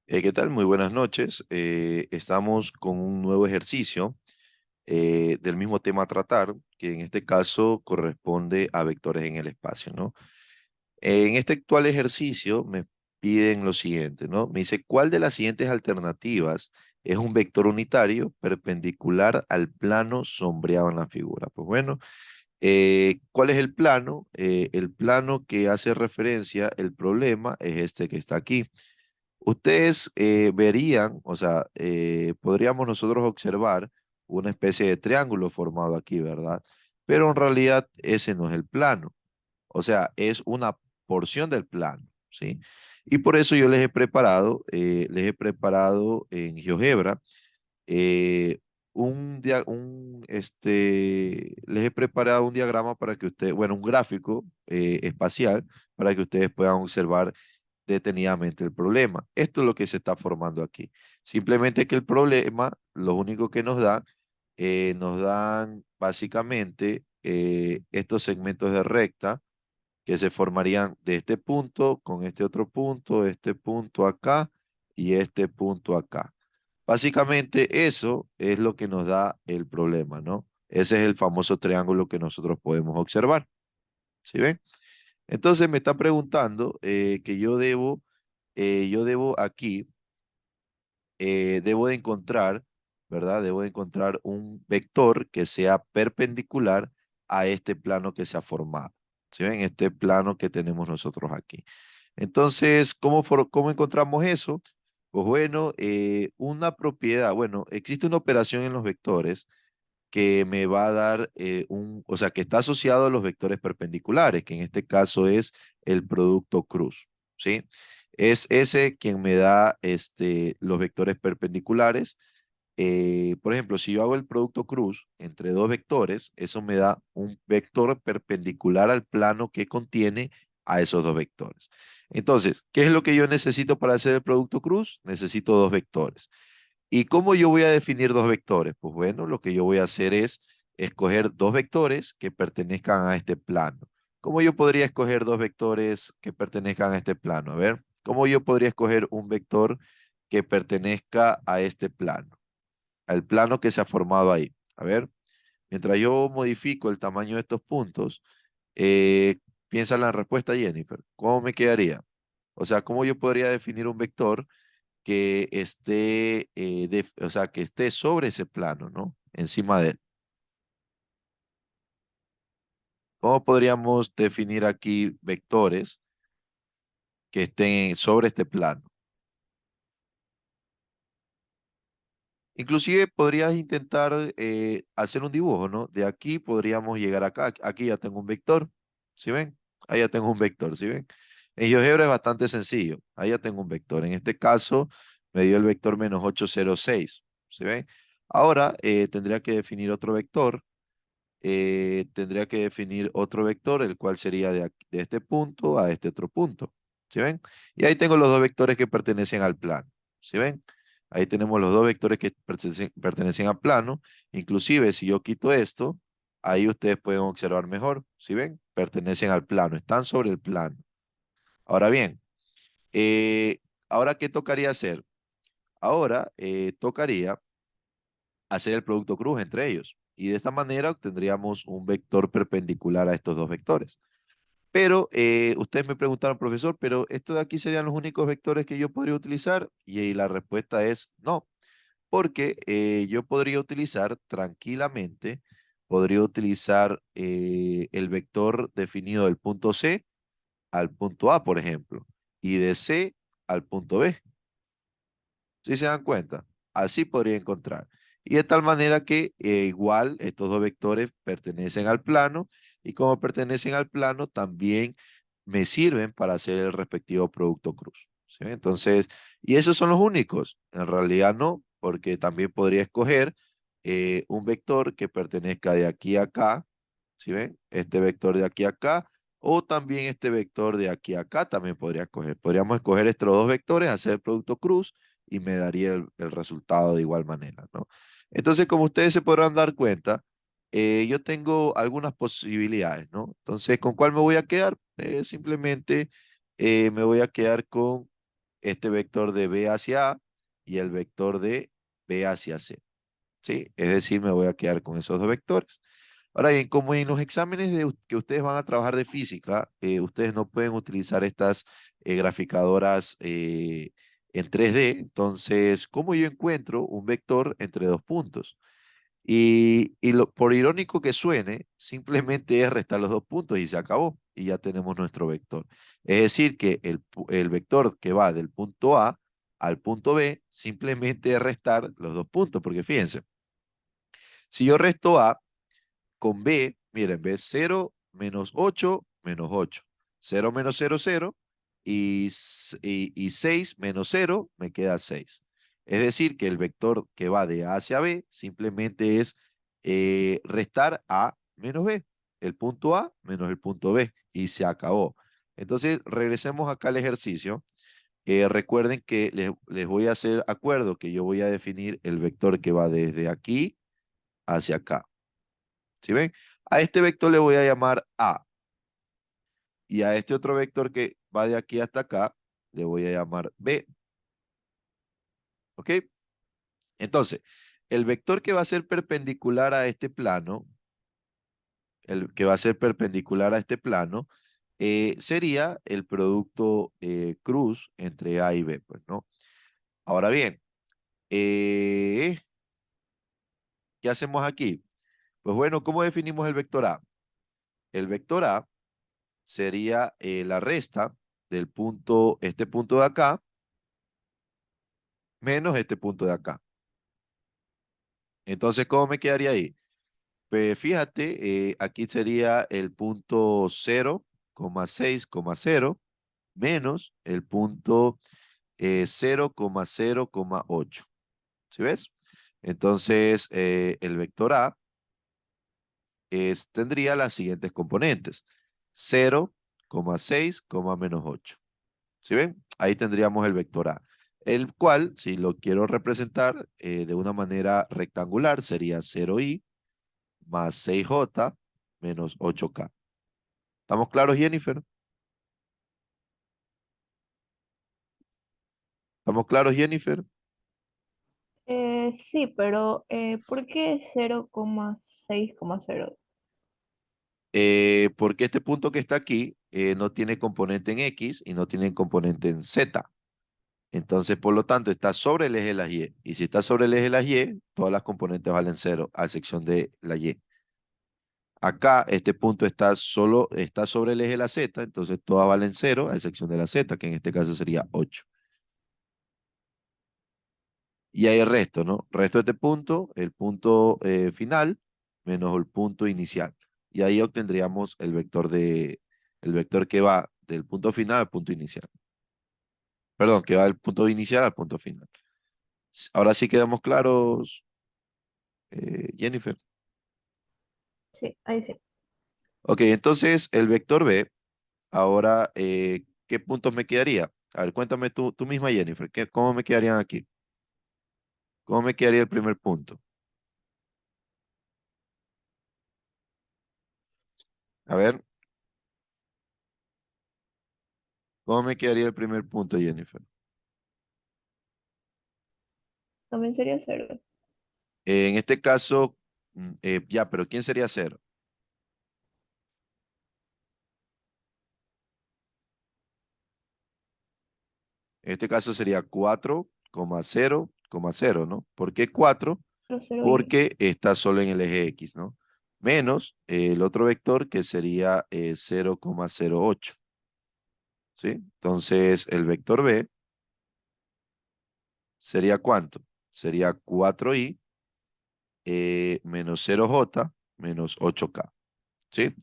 ¿Qué tal? Muy buenas noches. Estamos con un nuevo ejercicio del mismo tema a tratar, que en este caso corresponde a vectores en el espacio, ¿no? En este actual ejercicio me piden lo siguiente, ¿no? Me dice, ¿cuál de las siguientes alternativas es un vector unitario perpendicular al plano sombreado en la figura? Pues bueno, ¿cuál es el plano? El plano que hace referencia el problema es este que está aquí. Ustedes verían, o sea, podríamos nosotros observar una especie de triángulo formado aquí, ¿verdad? Pero en realidad ese no es el plano, o sea, es una porción del plano, ¿sí? Y por eso yo les he preparado en GeoGebra eh, les he preparado un diagrama para que ustedes, bueno, un gráfico espacial para que ustedes puedan observar detenidamente el problema. Esto es lo que se está formando aquí. Simplemente que el problema, lo único que nos dan básicamente estos segmentos de recta que se formarían de este punto con este punto acá y este punto acá. Básicamente eso es lo que nos da el problema, ¿no? Ese es el famoso triángulo que nosotros podemos observar. ¿Sí ven? Entonces me está preguntando que yo debo aquí, debo de encontrar, ¿verdad? Debo de encontrar un vector que sea perpendicular a este plano que se ha formado. ¿Sí ven? Este plano que tenemos nosotros aquí. Entonces, ¿cómo encontramos eso? Pues bueno, una propiedad, bueno, existe una operación en los vectores que me va a dar o sea, que está asociado a los vectores perpendiculares, que en este caso es el producto cruz, ¿sí? Es ese quien me da los vectores perpendiculares. Por ejemplo, si yo hago el producto cruz entre dos vectores, eso me da un vector perpendicular al plano que contiene a esos dos vectores. Entonces, ¿qué es lo que yo necesito para hacer el producto cruz? Necesito dos vectores. ¿Y cómo yo voy a definir dos vectores? Pues bueno, lo que yo voy a hacer es escoger dos vectores que pertenezcan a este plano. ¿Cómo yo podría escoger dos vectores que pertenezcan a este plano? A ver, ¿cómo yo podría escoger un vector que pertenezca a este plano? Al plano que se ha formado ahí. A ver, mientras yo modifico el tamaño de estos puntos, eh, piensa en la respuesta, Jennifer. ¿Cómo me quedaría? O sea, ¿cómo yo podría definir un vector que esté, o sea, que esté sobre ese plano, ¿no? Encima de él. ¿Cómo podríamos definir aquí vectores que estén sobre este plano? Inclusive podrías intentar hacer un dibujo, ¿no? De aquí podríamos llegar acá. Aquí ya tengo un vector, ¿sí ven? Ahí ya tengo un vector, ¿sí ven? En GeoGebra es bastante sencillo. Ahí ya tengo un vector. En este caso me dio el vector -806, ¿sí ven? Ahora tendría que definir otro vector. Tendría que definir otro vector, el cual sería de este punto a este otro punto. ¿Sí ven? Y ahí tengo los dos vectores que pertenecen al plano. ¿Sí ven? Ahí tenemos los dos vectores que pertenecen al plano. Inclusive, si yo quito esto, ahí ustedes pueden observar mejor. ¿Sí ven? Pertenecen al plano, están sobre el plano. Ahora bien, eh, ¿ahora qué tocaría hacer? Ahora tocaría hacer el producto cruz entre ellos. Y de esta manera obtendríamos un vector perpendicular a estos dos vectores. Pero ustedes me preguntaron, profesor, pero estos de aquí serían los únicos vectores que yo podría utilizar. Y la respuesta es no, porque yo podría utilizar tranquilamente, podría utilizar el vector definido del punto C al punto A, por ejemplo, y de C al punto B. ¿Sí se dan cuenta? Así podría encontrar. Y de tal manera que igual estos dos vectores pertenecen al plano y como pertenecen al plano también me sirven para hacer el respectivo producto cruz. ¿Sí? Entonces, y esos son los únicos. En realidad no, porque también podría escoger un vector que pertenezca de aquí a acá. ¿Sí ven? Este vector de aquí a acá. O también este vector de aquí a acá también podría escoger. Podríamos escoger estos dos vectores, hacer el producto cruz y me daría el resultado de igual manera, ¿no? Entonces, como ustedes se podrán dar cuenta, yo tengo algunas posibilidades, ¿no? Entonces, ¿con cuál me voy a quedar? Simplemente me voy a quedar con este vector de B hacia A y el vector de B hacia C. ¿Sí? Es decir, me voy a quedar con esos dos vectores. Ahora bien, como en los exámenes que ustedes van a trabajar de física, ustedes no pueden utilizar estas graficadoras en 3D. Entonces, ¿cómo yo encuentro un vector entre dos puntos? Por irónico que suene, simplemente es restar los dos puntos y se acabó. Y ya tenemos nuestro vector. Es decir, que el vector que va del punto A al punto B, simplemente es restar los dos puntos. Porque fíjense, si yo resto A con B, miren, B 0 menos 8 menos 8. 0 menos 0, 0. Y 6 menos 0 me queda 6. Es decir, que el vector que va de A hacia B simplemente es restar A menos B. El punto A menos el punto B. Y se acabó. Entonces, regresemos acá al ejercicio. Recuerden que les voy a hacer acuerdo que yo voy a definir el vector que va desde aquí hacia acá. ¿Sí ven? A este vector le voy a llamar A. Y a este otro vector que va de aquí hasta acá, le voy a llamar B. ¿Ok? Entonces, el vector que va a ser perpendicular a este plano, el que va a ser perpendicular a este plano, sería el producto cruz entre A y B, pues, ¿no? Ahora bien, eh, ¿qué hacemos aquí? Pues bueno, ¿cómo definimos el vector A? El vector A sería la resta del punto, este punto de acá, menos este punto de acá. Entonces, ¿cómo me quedaría ahí? Pues fíjate, aquí sería el punto 0,6,0 menos el punto 0,0,8. ¿Sí ves? Entonces, el vector A tendría las siguientes componentes. 0,6, menos 8. ¿Sí ven? Ahí tendríamos el vector A, el cual, si lo quiero representar de una manera rectangular, sería 0i más 6j menos 8k. ¿Estamos claros, Jennifer? ¿Estamos claros, Jennifer? Sí, pero ¿por qué 0,6,0? Porque este punto que está aquí no tiene componente en X y no tiene componente en Z. Entonces, por lo tanto, está sobre el eje de las Y. Y si está sobre el eje de las Y, todas las componentes valen cero, a excepción de la Y. Acá, este punto está sobre el eje de la Z, entonces todas valen cero, a excepción de la Z, que en este caso sería 8. Y hay el resto, ¿no? Resto de este punto, el punto final, menos el punto inicial. Y ahí obtendríamos el vector que va del punto final al punto inicial. Perdón, que va del punto inicial al punto final. Ahora sí quedamos claros, Jennifer. Sí, ahí sí. Ok, entonces el vector B, ahora, ¿qué puntos me quedaría? A ver, cuéntame tú misma, Jennifer, ¿cómo me quedarían aquí? ¿Cómo me quedaría el primer punto? A ver, ¿cómo me quedaría el primer punto, Jennifer? También sería 0. En este caso, ya, pero ¿quién sería cero? En este caso sería 4,0,0, ¿no? ¿Por qué 4? 0,0i. Porque está solo en el eje X, ¿no? Menos el otro vector que sería 0,08, ¿sí? Entonces, el vector B sería ¿cuánto? Sería 4i menos 0j menos 8k, ¿sí?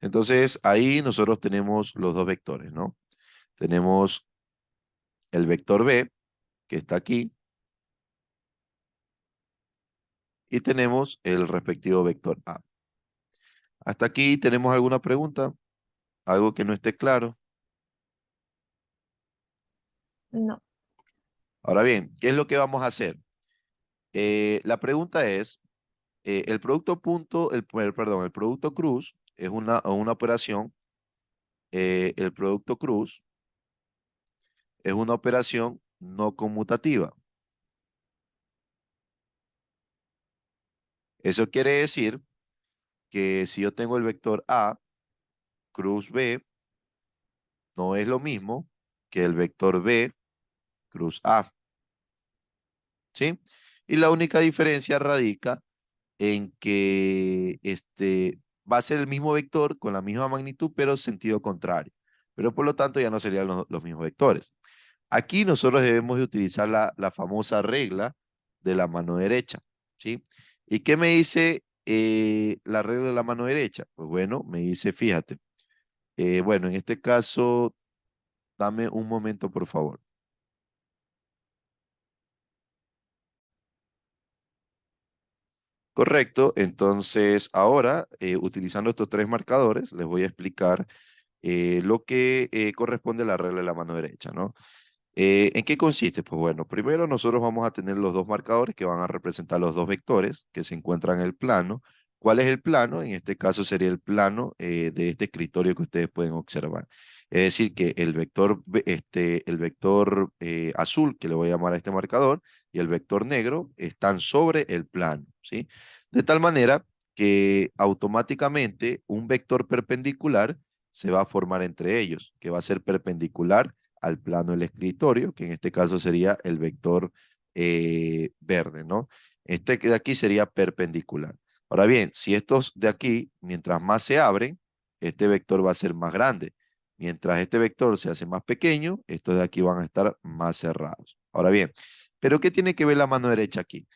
Entonces, ahí nosotros tenemos los dos vectores, ¿no? Tenemos el vector B, que está aquí, y tenemos el respectivo vector A. Hasta aquí, ¿tenemos alguna pregunta? ¿Algo que no esté claro? No, Ahora bien, ¿qué es lo que vamos a hacer? La pregunta es, el producto punto, perdón, el producto cruz es una operación, el producto cruz es una operación no conmutativa. Eso quiere decir que si yo tengo el vector A, cruz B, no es lo mismo que el vector B, cruz A, ¿sí? Y la única diferencia radica en que va a ser el mismo vector con la misma magnitud, pero sentido contrario. Pero por lo tanto ya no serían los mismos vectores. Aquí nosotros debemos de utilizar la famosa regla de la mano derecha, ¿sí? ¿Y qué me dice la regla de la mano derecha? Pues bueno, me dice, fíjate, bueno, en este caso, dame un momento, por favor. Correcto, entonces ahora, utilizando estos tres marcadores, les voy a explicar lo que corresponde a la regla de la mano derecha, ¿no? ¿En qué consiste? Pues bueno, primero nosotros vamos a tener los dos marcadores que van a representar los dos vectores que se encuentran en el plano. ¿Cuál es el plano? En este caso sería el plano de este escritorio que ustedes pueden observar. Es decir, que el vector azul, que le voy a llamar a este marcador, y el vector negro están sobre el plano, ¿sí? De tal manera que automáticamente un vector perpendicular se va a formar entre ellos, que va a ser perpendicular al plano del escritorio, que en este caso sería el vector verde, ¿no? Este de aquí sería perpendicular. Ahora bien, si estos de aquí, mientras más se abren, este vector va a ser más grande. Mientras este vector se hace más pequeño, estos de aquí van a estar más cerrados. Ahora bien, ¿pero qué tiene que ver la mano derecha aquí?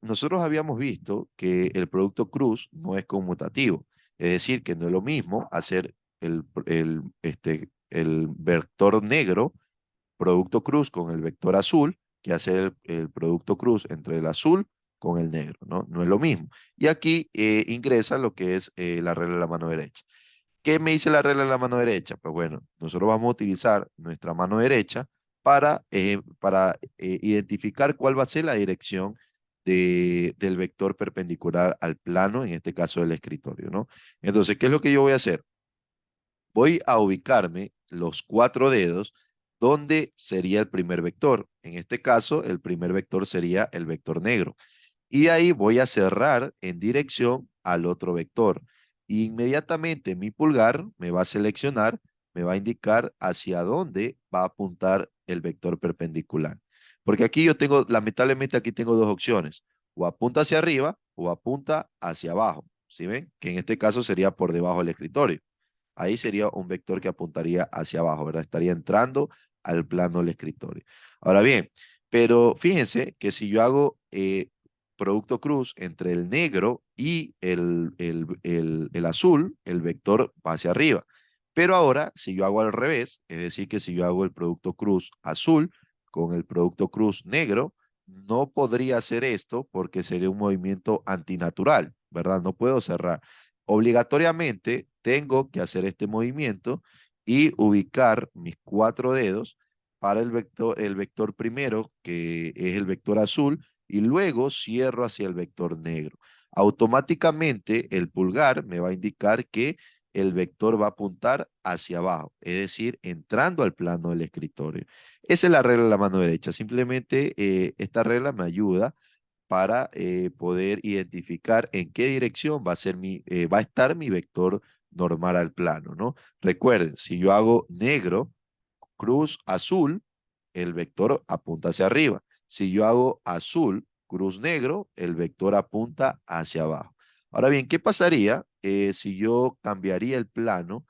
Nosotros habíamos visto que el producto cruz no es conmutativo, es decir, que no es lo mismo hacer el vector negro, producto cruz con el vector azul, que hacer el producto cruz entre el azul con el negro, ¿no? No es lo mismo. Y aquí ingresa lo que es la regla de la mano derecha. ¿Qué me dice la regla de la mano derecha? Pues bueno, nosotros vamos a utilizar nuestra mano derecha para identificar cuál va a ser la dirección del vector perpendicular al plano, en este caso del escritorio, ¿no? Entonces, ¿qué es lo que yo voy a hacer? Voy a ubicarme los cuatro dedos donde sería el primer vector. En este caso, el primer vector sería el vector negro. Y ahí voy a cerrar en dirección al otro vector. Inmediatamente mi pulgar me va a seleccionar, me va a indicar hacia dónde va a apuntar el vector perpendicular. Porque aquí yo tengo, lamentablemente aquí tengo dos opciones. O apunta hacia arriba o apunta hacia abajo. ¿Sí ven? Que en este caso sería por debajo del escritorio. Ahí sería un vector que apuntaría hacia abajo, ¿verdad? Estaría entrando al plano del escritorio. Ahora bien, pero fíjense que si yo hago producto cruz entre el negro y el azul, el vector va hacia arriba. Pero ahora, si yo hago al revés, es decir, que si yo hago el producto cruz azul con el producto cruz negro, no podría hacer esto porque sería un movimiento antinatural, ¿verdad? No puedo cerrar. Obligatoriamente tengo que hacer este movimiento y ubicar mis cuatro dedos para el vector primero, que es el vector azul, y luego cierro hacia el vector negro. Automáticamente el pulgar me va a indicar que el vector va a apuntar hacia abajo, es decir, entrando al plano del escritorio. Esa es la regla de la mano derecha. Simplemente esta regla me ayuda para poder identificar en qué dirección va a estar mi vector normal al plano, ¿no? Recuerden, si yo hago negro, cruz azul, el vector apunta hacia arriba. Si yo hago azul, cruz negro, el vector apunta hacia abajo. Ahora bien, ¿qué pasaría si yo cambiaría el plano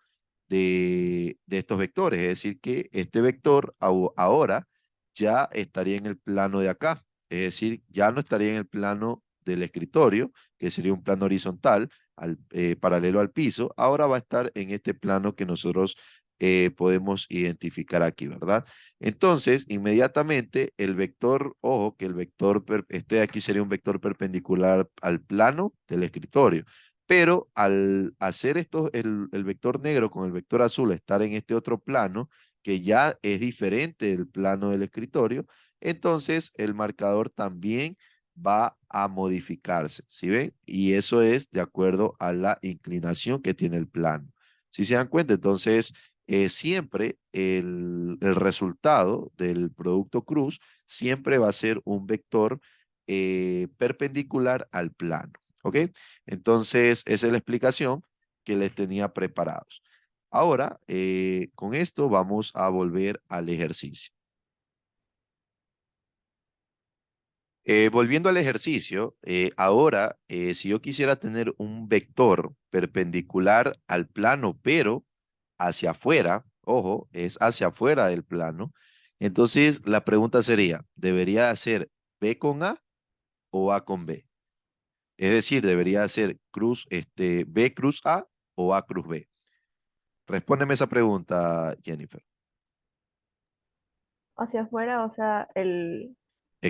de estos vectores? Es decir, que este vector ahora ya estaría en el plano de acá. Es decir, ya no estaría en el plano del escritorio, que sería un plano horizontal, paralelo al piso. Ahora va a estar en este plano que nosotros podemos identificar aquí, ¿verdad? Entonces, inmediatamente el vector, ojo, que el vector, este de aquí sería un vector perpendicular al plano del escritorio. Pero al hacer esto, el vector negro con el vector azul, estar en este otro plano, que ya es diferente del plano del escritorio, entonces el marcador también va a modificarse, ¿sí ven? Y eso es de acuerdo a la inclinación que tiene el plano. Si se dan cuenta, entonces siempre el resultado del producto cruz siempre va a ser un vector perpendicular al plano. ¿Ok? Entonces, esa es la explicación que les tenía preparados. Ahora, con esto vamos a volver al ejercicio. Volviendo al ejercicio, ahora, si yo quisiera tener un vector perpendicular al plano, pero hacia afuera, ojo, es hacia afuera del plano, entonces la pregunta sería, ¿debería ser B con A o A con B? Es decir, ¿debería ser B cruz A o A cruz B? Respóndeme esa pregunta, Jennifer. Hacia afuera, o sea,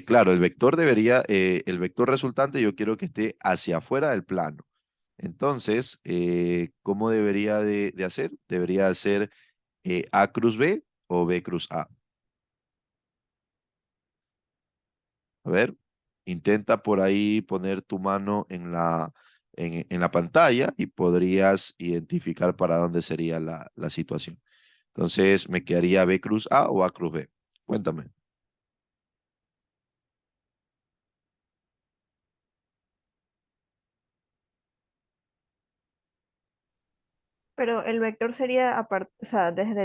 Claro, el vector resultante yo quiero que esté hacia afuera del plano. Entonces, ¿cómo debería de hacer? Debería hacer A cruz B o B cruz A. A ver, intenta por ahí poner tu mano en la pantalla y podrías identificar para dónde sería la situación. Entonces, ¿me quedaría B cruz A o A cruz B? Cuéntame. pero el vector sería o sea, desde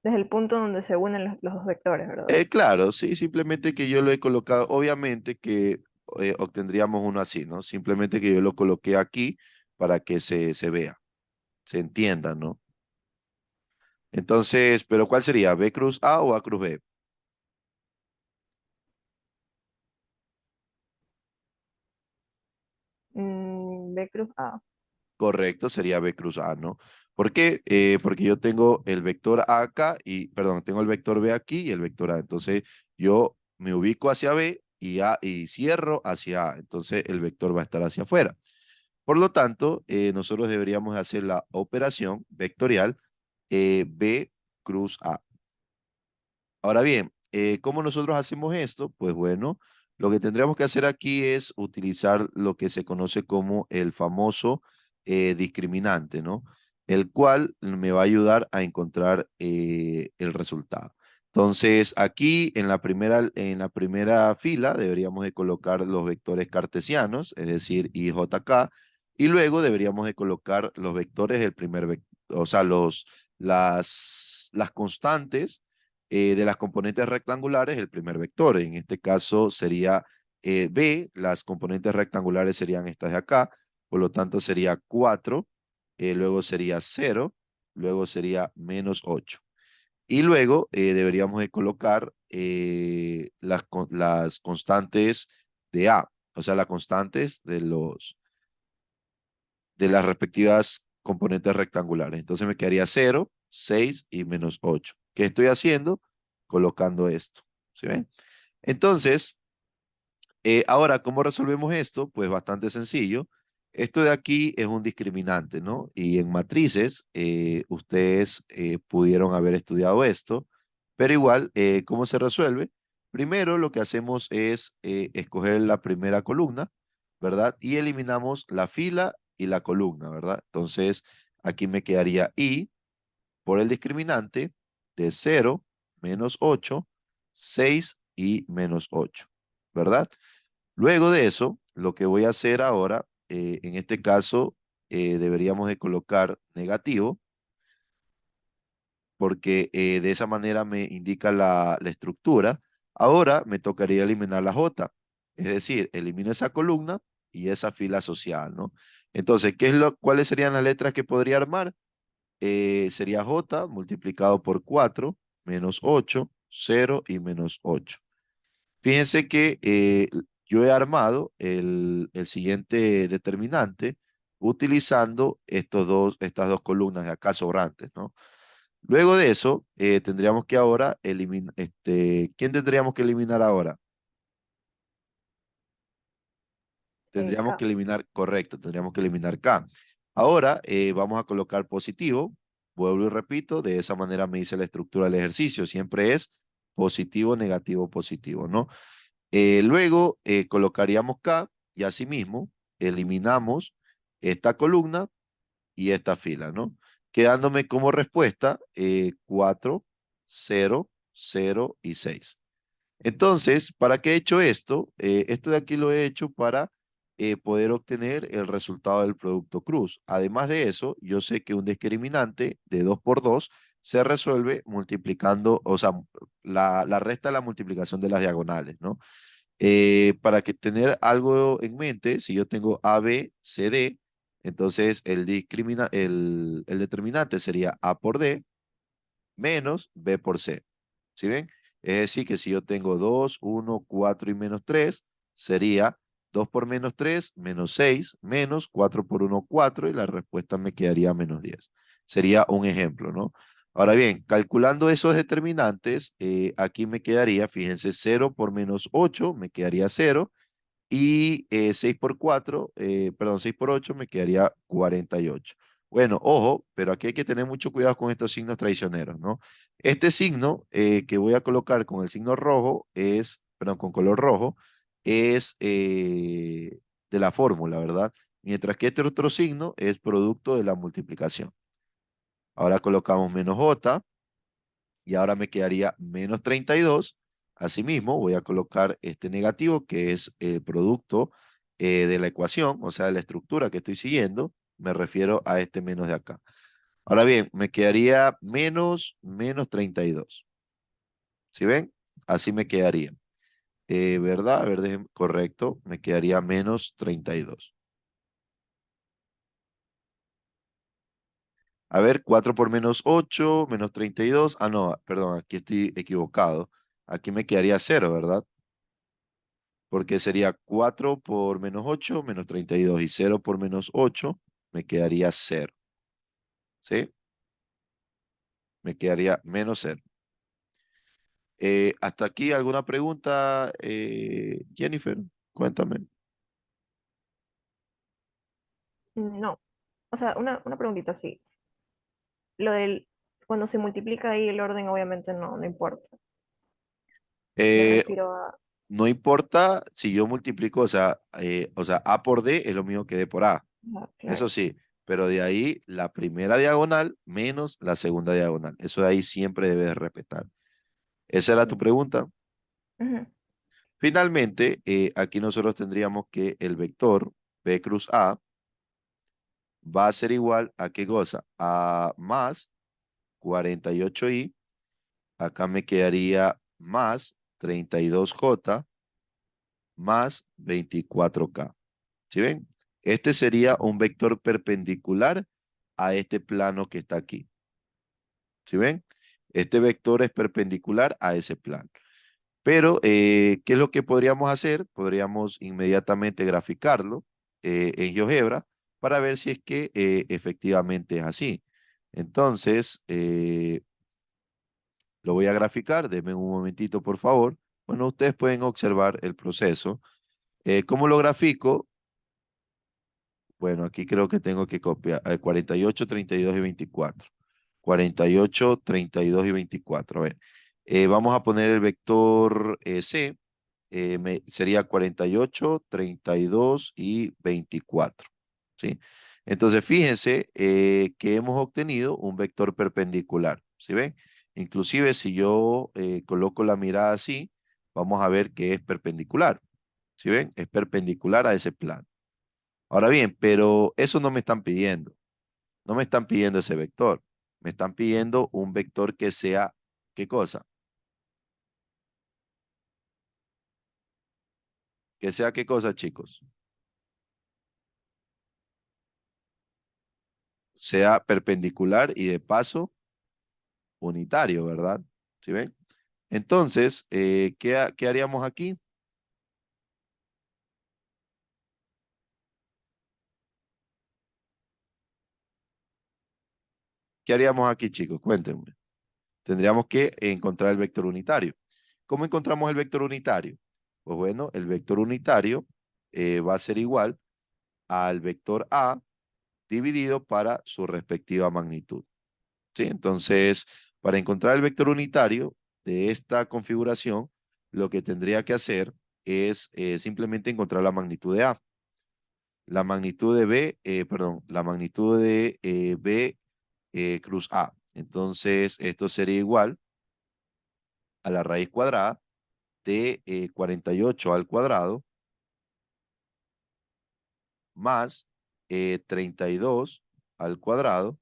el punto donde se unen los dos vectores, ¿verdad? Claro, sí, simplemente que yo lo he colocado, obviamente que obtendríamos uno así, ¿no? Simplemente que yo lo coloqué aquí para que se vea, se entienda, ¿no? Entonces, pero ¿cuál sería? ¿B cruz A o A cruz B? B cruz A. Correcto, sería B cruz A, ¿no? ¿Por qué? Porque yo tengo el vector A acá y, perdón, tengo el vector B aquí y el vector A. Entonces, yo me ubico hacia B y cierro hacia A. Entonces, el vector va a estar hacia afuera. Por lo tanto, nosotros deberíamos hacer la operación vectorial B cruz A. Ahora bien, ¿cómo nosotros hacemos esto? Pues bueno, lo que tendríamos que hacer aquí es utilizar lo que se conoce como el famoso discriminante, ¿no? El cual me va a ayudar a encontrar el resultado. Entonces, aquí en la primera fila deberíamos de colocar los vectores cartesianos, es decir, I, J, K, y luego deberíamos de colocar los vectores del primer vector, o sea, las constantes de las componentes rectangulares el primer vector. En este caso sería B, las componentes rectangulares serían estas de acá, por lo tanto sería 4, luego sería 0, luego sería menos 8. Y luego deberíamos de colocar las constantes de A, o sea, las constantes de las respectivas componentes rectangulares. Entonces me quedaría 0, 6 y menos 8. ¿Qué estoy haciendo? Colocando esto. ¿Sí ven? Entonces, ahora, ¿cómo resolvemos esto? Pues bastante sencillo. Esto de aquí es un discriminante, ¿no? Y en matrices, ustedes pudieron haber estudiado esto, pero igual, ¿cómo se resuelve? Primero, lo que hacemos es escoger la primera columna, ¿verdad? Y eliminamos la fila y la columna, ¿verdad? Entonces, aquí me quedaría I por el discriminante de 0, menos 8, 6 y menos 8, ¿verdad? Luego de eso, lo que voy a hacer ahora, en este caso, deberíamos de colocar negativo, porque de esa manera me indica la estructura. Ahora me tocaría eliminar la J, es decir, elimino esa columna y esa fila asociada, ¿no? Entonces, ¿cuáles serían las letras que podría armar? Sería J multiplicado por 4 menos 8, 0 y menos 8. Fíjense que yo he armado el siguiente determinante utilizando estas dos columnas de acá sobrantes, ¿no? Luego de eso, tendríamos que ahora eliminar, ¿quién tendríamos que eliminar ahora? Tendríamos K. que eliminar, correcto, tendríamos que eliminar K. Ahora vamos a colocar positivo, vuelvo y repito, de esa manera me dice la estructura del ejercicio, siempre es positivo, negativo, positivo, ¿no? Luego colocaríamos K y asimismo eliminamos esta columna y esta fila, ¿no? quedándome como respuesta 4, 0, 0 y 6. Entonces, ¿para qué he hecho esto? Esto de aquí lo he hecho para poder obtener el resultado del producto cruz. Además de eso, yo sé que un discriminante de 2 por 2 se resuelve multiplicando, o sea, la resta de la multiplicación de las diagonales, ¿no? Para que tener algo en mente, si yo tengo A, B, C, D, entonces el determinante sería A por D menos B por C. ¿Sí ven? Es decir, que si yo tengo 2, 1, 4 y menos 3, sería 2 por menos 3, menos 6, menos 4 por 1, 4, y la respuesta me quedaría menos 10. Sería un ejemplo, ¿no? Ahora bien, calculando esos determinantes, aquí me quedaría, fíjense, 0 por menos 8 me quedaría 0, y 6 por 4, perdón, 6 por 8 me quedaría 48. Bueno, ojo, pero aquí hay que tener mucho cuidado con estos signos traicioneros, ¿no? Este signo que voy a colocar con el signo rojo es, perdón, con color rojo, es de la fórmula, ¿verdad? Mientras que este otro signo es producto de la multiplicación. Ahora colocamos menos j y ahora me quedaría menos 32. Asimismo, voy a colocar este negativo que es el producto de la ecuación, o sea, de la estructura que estoy siguiendo. Me refiero a este menos de acá. Ahora bien, me quedaría menos 32. ¿Sí ven? Así me quedaría. ¿Verdad? A ver, correcto. Me quedaría menos 32. A ver, 4 por menos 8, menos 32. Ah, no, perdón, aquí estoy equivocado. Aquí me quedaría 0, ¿verdad? Porque sería 4 por menos 8, menos 32, y 0 por menos 8, me quedaría 0, ¿sí? Me quedaría menos 0. ¿Hasta aquí alguna pregunta, Jennifer? Cuéntame. No. O sea, una preguntita, sí. Lo del, cuando se multiplica ahí el orden obviamente no importa. Me Eh, refiero a, no importa si yo multiplico, o sea, A por D es lo mismo que D por A. Eso claro. sí, pero de ahí la primera diagonal menos la segunda diagonal. Eso de ahí siempre debes respetar. ¿Esa era tu Mm, pregunta? ujú. Finalmente, aquí nosotros tendríamos que el vector B cruz A va a ser igual a qué cosa? A más 48i, acá me quedaría más 32j más 24k. ¿Sí ven? Este sería un vector perpendicular a este plano que está aquí. ¿Sí ven? Este vector es perpendicular a ese plano. Pero, ¿qué es lo que podríamos hacer? Podríamos inmediatamente graficarlo en GeoGebra para ver si es que efectivamente es así. Entonces, lo voy a graficar. Denme un momentito, por favor. Bueno, ustedes pueden observar el proceso. ¿Cómo lo grafico? Bueno, aquí creo que tengo que copiar 48, 32 y 24. 48, 32 y 24. A ver, vamos a poner el vector C. Sería 48, 32 y 24. ¿Sí? Entonces, fíjense que hemos obtenido un vector perpendicular. ¿Sí ven? Inclusive, si yo coloco la mirada así, vamos a ver que es perpendicular. ¿Sí ven? Es perpendicular a ese plano. Ahora bien, pero eso no me están pidiendo. No me están pidiendo ese vector. Me están pidiendo un vector que sea, ¿qué cosa? Que sea, ¿qué cosa, chicos? Sea perpendicular y de paso unitario, ¿verdad? ¿Sí ven? Entonces, ¿qué haríamos aquí? ¿Qué haríamos aquí, chicos? Cuéntenme. Tendríamos que encontrar el vector unitario. ¿Cómo encontramos el vector unitario? Pues bueno, el vector unitario va a ser igual al vector A dividido para su respectiva magnitud. ¿Sí? Entonces, para encontrar el vector unitario de esta configuración, lo que tendría que hacer es simplemente encontrar la magnitud de A. La magnitud de B, perdón, la magnitud de B cruz A. Entonces, esto sería igual a la raíz cuadrada de 48 al cuadrado más 32 al cuadrado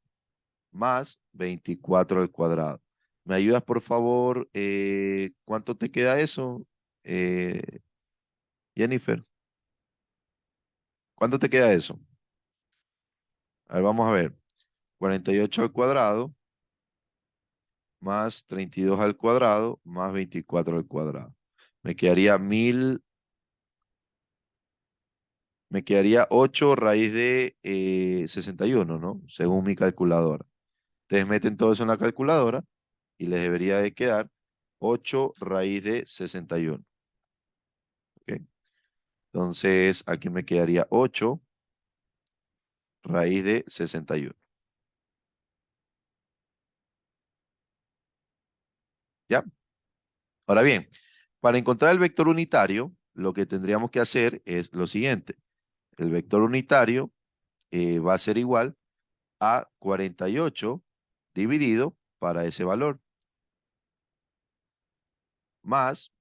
más 24 al cuadrado. ¿Me ayudas, por favor? ¿Cuánto te queda eso, eh, Jennifer? ¿Cuánto te queda eso? A ver, vamos a ver. 48 al cuadrado más 32 al cuadrado más 24 al cuadrado. Me quedaría 1000, me quedaría 8 raíz de 61, ¿no? Según mi calculadora. Ustedes meten todo eso en la calculadora y les debería de quedar 8 raíz de 61. ¿Ok? Entonces, aquí me quedaría 8 raíz de 61. ¿Ya? Ahora bien, para encontrar el vector unitario, lo que tendríamos que hacer es lo siguiente. El vector unitario va a ser igual a 48 dividido para ese valor, más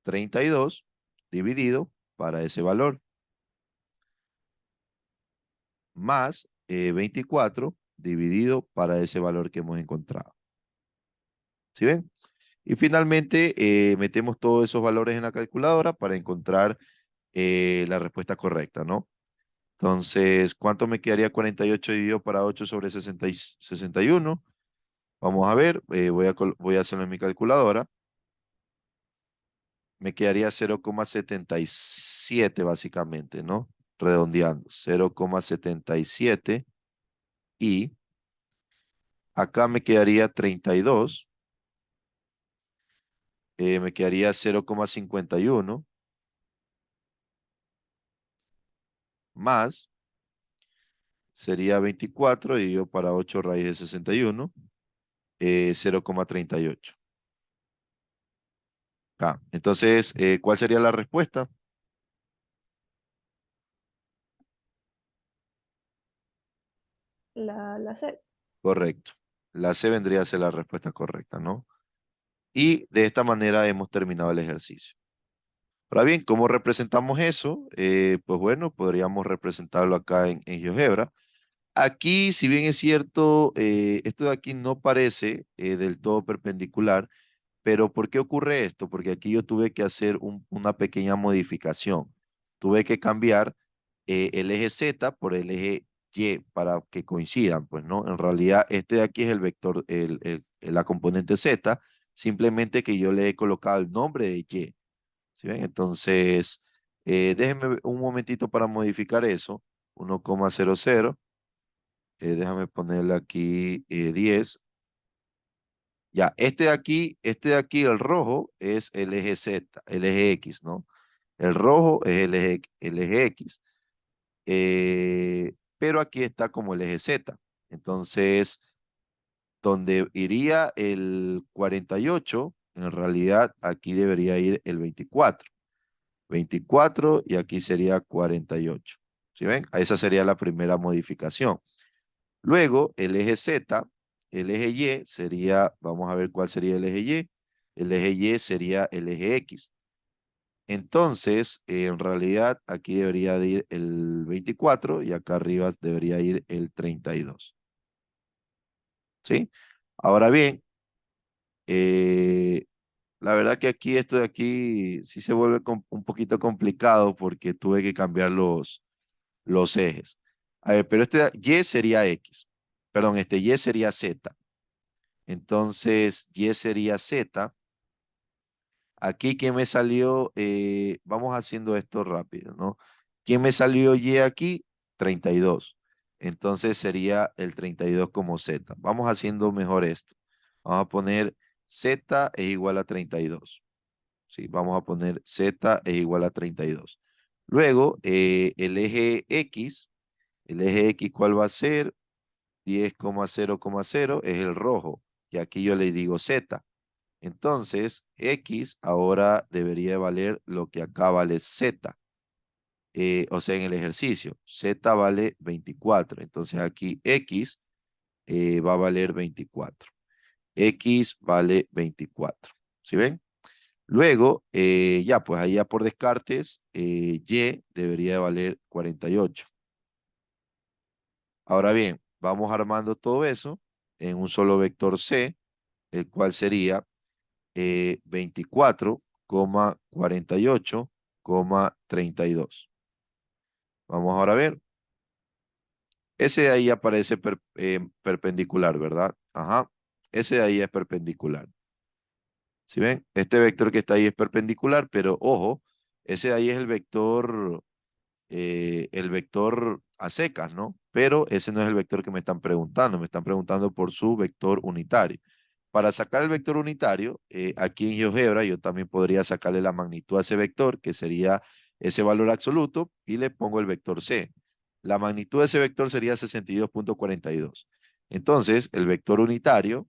32 dividido para ese valor, más 24 dividido para ese valor que hemos encontrado. ¿Sí ven? Y finalmente metemos todos esos valores en la calculadora para encontrar la respuesta correcta, ¿no? Entonces, ¿cuánto me quedaría 48 dividido para 8 sobre 61? Vamos a ver, voy a hacerlo en mi calculadora. Me quedaría 0,77 básicamente, ¿no? Redondeando, 0,77 y acá me quedaría 32, me quedaría 0,51 más sería 24 dividido para 8 raíz de 61, 0,38. Ah, entonces, ¿cuál sería la respuesta? La C. Correcto. La C vendría a ser la respuesta correcta, ¿no? Y de esta manera hemos terminado el ejercicio. Ahora bien, ¿cómo representamos eso? Pues bueno, podríamos representarlo acá en GeoGebra. Aquí, si bien es cierto, esto de aquí no parece del todo perpendicular, pero ¿por qué ocurre esto? Porque aquí yo tuve que hacer una pequeña modificación. Tuve que cambiar el eje Z por el eje Y para que coincidan, pues, ¿no? En realidad, este de aquí es el vector, la componente Z, simplemente que yo le he colocado el nombre de Y. ¿Sí ven? Entonces, déjenme un momentito para modificar eso. 1,00. Déjame ponerle aquí 10. Ya, este de aquí, el rojo, es el eje Z, el eje X, ¿no? El rojo es el eje X. Pero aquí está como el eje Z. Entonces, donde iría el 48, en realidad aquí debería ir el 24. 24 y aquí sería 48. ¿Sí ven? Esa sería la primera modificación. Luego, el eje Z, el eje Y sería, vamos a ver cuál sería el eje Y. El eje Y sería el eje X. Entonces, en realidad, aquí debería de ir el 24 y acá arriba debería ir el 32. ¿Sí? Ahora bien, eh, la verdad que aquí esto de aquí sí se vuelve un poquito complicado porque tuve que cambiar los ejes. A ver, pero este Y sería X. Perdón, este Y sería Z. Entonces, Y sería Z. Aquí, ¿qué me salió? Vamos haciendo esto rápido, ¿no? ¿Quién me salió Y aquí? 32. Entonces sería el 32 como Z. Vamos haciendo mejor esto. Vamos a poner Z es igual a 32. Sí, vamos a poner Z es igual a 32. Luego, el eje X, ¿cuál va a ser? 10,0,0 es el rojo. Y aquí yo le digo Z. Entonces, X ahora debería valer lo que acá vale Z. O sea, en el ejercicio, Z vale 24. Entonces aquí X va a valer 24. X vale 24. ¿Sí ven? Luego, ya, pues ahí ya por descartes, Y debería de valer 48. Ahora bien, vamos armando todo eso en un solo vector C, el cual sería 24,48,32. Vamos ahora a ver. Ese de ahí aparece perpendicular, ¿verdad? Ajá. Ese de ahí es perpendicular. ¿Sí ven? Este vector que está ahí es perpendicular, pero ojo, ese de ahí es el vector a secas, ¿no? Pero ese no es el vector que me están preguntando por su vector unitario. Para sacar el vector unitario, aquí en GeoGebra yo también podría sacarle la magnitud a ese vector, que sería ese valor absoluto, y le pongo el vector C. La magnitud de ese vector sería 62,42. Entonces, el vector unitario,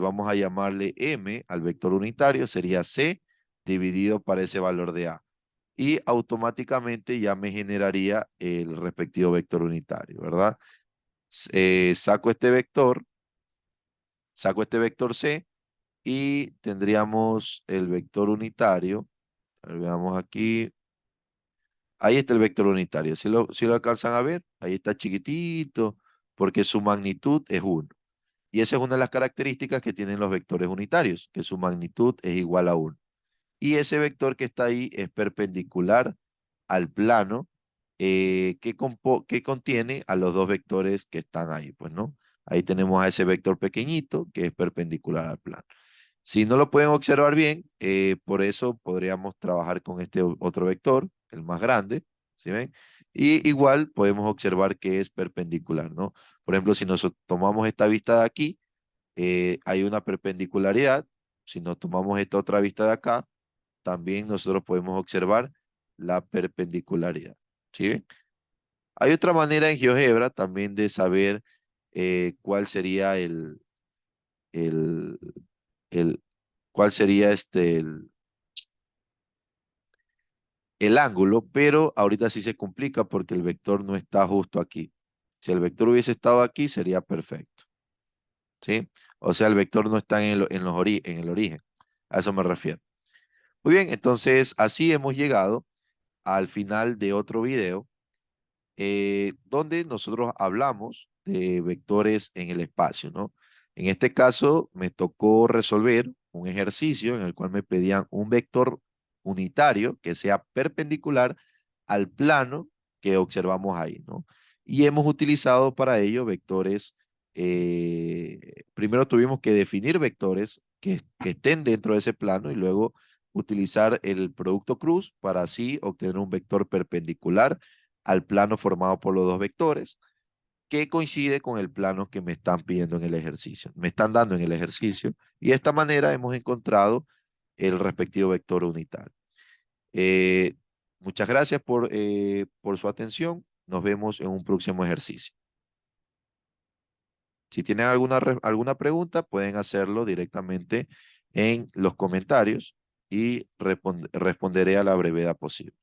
vamos a llamarle M al vector unitario, sería C dividido para ese valor de A y automáticamente ya me generaría el respectivo vector unitario, ¿verdad? Saco este vector C y tendríamos el vector unitario. A ver, veamos aquí. Ahí está el vector unitario. Si lo alcanzan a ver, ahí está chiquitito porque su magnitud es 1. Y esa es una de las características que tienen los vectores unitarios, que su magnitud es igual a 1. Y ese vector que está ahí es perpendicular al plano que contiene a los dos vectores que están ahí, pues, ¿no? Ahí tenemos a ese vector pequeñito que es perpendicular al plano. Si no lo pueden observar bien, por eso podríamos trabajar con este otro vector, el más grande, ¿sí ven? Y igual podemos observar que es perpendicular, ¿no? Por ejemplo, si nosotros tomamos esta vista de aquí, hay una perpendicularidad. Si nos tomamos esta otra vista de acá, también nosotros podemos observar la perpendicularidad. ¿Sí? Hay otra manera en GeoGebra también de saber cuál sería el, el, cuál sería el ángulo, pero ahorita sí se complica porque el vector no está justo aquí. Si el vector hubiese estado aquí, sería perfecto. ¿Sí? O sea, el vector no está en el origen. A eso me refiero. Muy bien, entonces así hemos llegado al final de otro video donde nosotros hablamos de vectores en el espacio, ¿no? En este caso me tocó resolver un ejercicio en el cual me pedían un vector unitario que sea perpendicular al plano que observamos ahí, ¿no? Y hemos utilizado para ello vectores, primero tuvimos que definir vectores que estén dentro de ese plano y luego utilizar el producto cruz para así obtener un vector perpendicular al plano formado por los dos vectores, que coincide con el plano que me están pidiendo en el ejercicio, me están dando en el ejercicio, y de esta manera hemos encontrado el respectivo vector unitario. Eh, Muchas gracias por su atención. Nos vemos en un próximo ejercicio. Si tienen alguna pregunta, pueden hacerlo directamente en los comentarios y responderé a la brevedad posible.